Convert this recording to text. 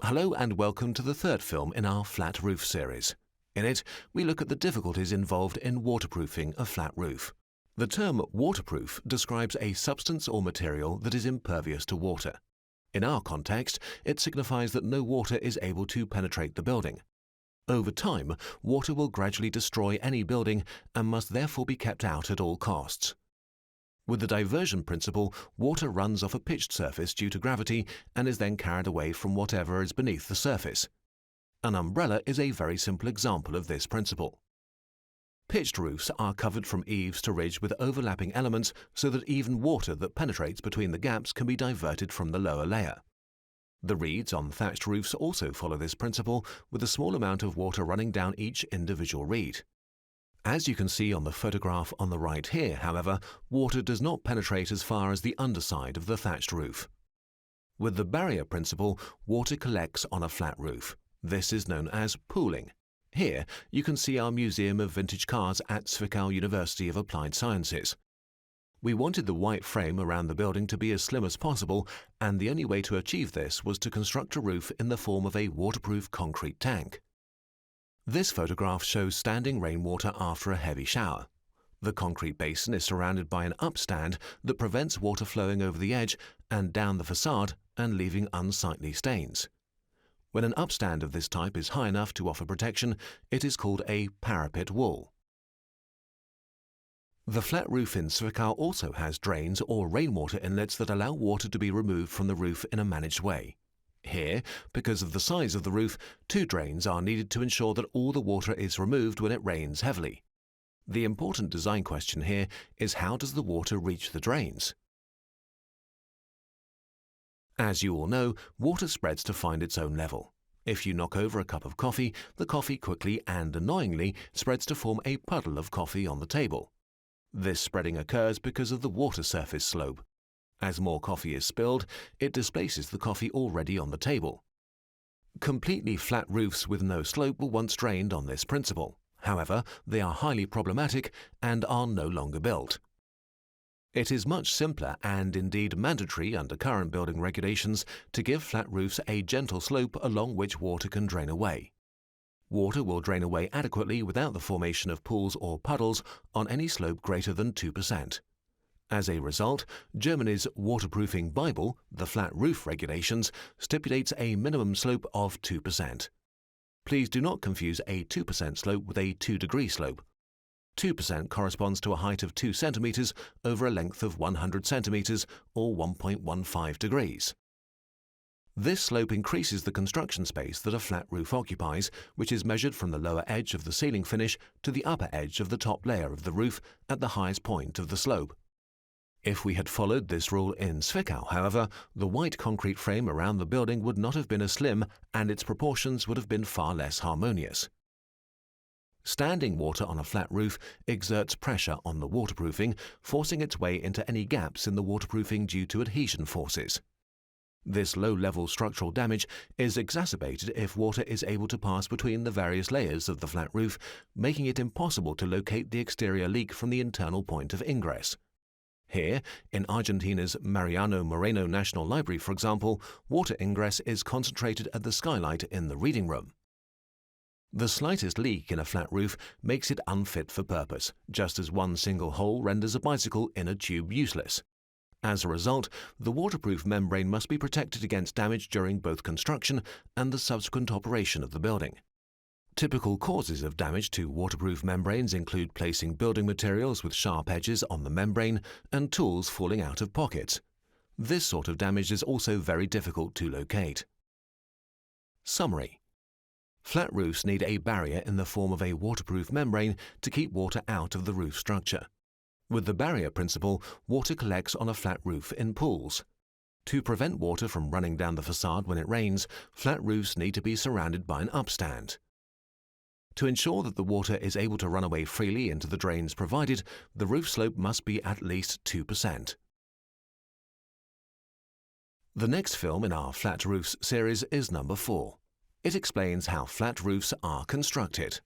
Hello and welcome to the third film in our flat roof series. In it, we look at the difficulties involved in waterproofing a flat roof. The term waterproof describes a substance or material that is impervious to water. In our context, it signifies that no water is able to penetrate the building. Over time, water will gradually destroy any building and must therefore be kept out at all costs. With the diversion principle, water runs off a pitched surface due to gravity and is then carried away from whatever is beneath the surface. An umbrella is a very simple example of this principle. Pitched roofs are covered from eaves to ridge with overlapping elements so that even water that penetrates between the gaps can be diverted from the lower layer. The reeds on thatched roofs also follow this principle, with a small amount of water running down each individual reed. As you can see on the photograph on the right here, however, water does not penetrate as far as the underside of the thatched roof. With the barrier principle, water collects on a flat roof. This is known as pooling. Here, you can see our Museum of Vintage Cars at Zwickau University of Applied Sciences. We wanted the white frame around the building to be as slim as possible, and the only way to achieve this was to construct a roof in the form of a waterproof concrete tank. This photograph shows standing rainwater after a heavy shower. The concrete basin is surrounded by an upstand that prevents water flowing over the edge and down the facade and leaving unsightly stains. When an upstand of this type is high enough to offer protection, it is called a parapet wall. The flat roof in Zwickau also has drains or rainwater inlets that allow water to be removed from the roof in a managed way. Here, because of the size of the roof, 2 drains are needed to ensure that all the water is removed when it rains heavily. The important design question here is, how does the water reach the drains? As you all know, water spreads to find its own level. If you knock over a cup of coffee, the coffee quickly and annoyingly spreads to form a puddle of coffee on the table. This spreading occurs because of the water surface slope. As more coffee is spilled, it displaces the coffee already on the table. Completely flat roofs with no slope were once drained on this principle. However, they are highly problematic and are no longer built. It is much simpler and indeed mandatory under current building regulations to give flat roofs a gentle slope along which water can drain away. Water will drain away adequately without the formation of pools or puddles on any slope greater than 2%. As a result, Germany's waterproofing Bible, the Flat Roof Regulations, stipulates a minimum slope of 2%. Please do not confuse a 2% slope with a 2-degree slope. 2% corresponds to a height of 2 centimeters over a length of 100 centimeters or 1.15 degrees. This slope increases the construction space that a flat roof occupies, which is measured from the lower edge of the ceiling finish to the upper edge of the top layer of the roof at the highest point of the slope. If we had followed this rule in Zwickau, however, the white concrete frame around the building would not have been as slim and its proportions would have been far less harmonious. Standing water on a flat roof exerts pressure on the waterproofing, forcing its way into any gaps in the waterproofing due to adhesion forces. This low-level structural damage is exacerbated if water is able to pass between the various layers of the flat roof, making it impossible to locate the exterior leak from the internal point of ingress. Here, in Argentina's Mariano Moreno National Library, for example, water ingress is concentrated at the skylight in the reading room. The slightest leak in a flat roof makes it unfit for purpose, just as one single hole renders a bicycle in a tube useless. As a result, the waterproof membrane must be protected against damage during both construction and the subsequent operation of the building. Typical causes of damage to waterproof membranes include placing building materials with sharp edges on the membrane and tools falling out of pockets. This sort of damage is also very difficult to locate. Summary: flat roofs need a barrier in the form of a waterproof membrane to keep water out of the roof structure. With the barrier principle, water collects on a flat roof in pools. To prevent water from running down the facade when it rains, flat roofs need to be surrounded by an upstand. To ensure that the water is able to run away freely into the drains provided, the roof slope must be at least 2%. The next film in our Flat Roofs series is number 4. It explains how flat roofs are constructed.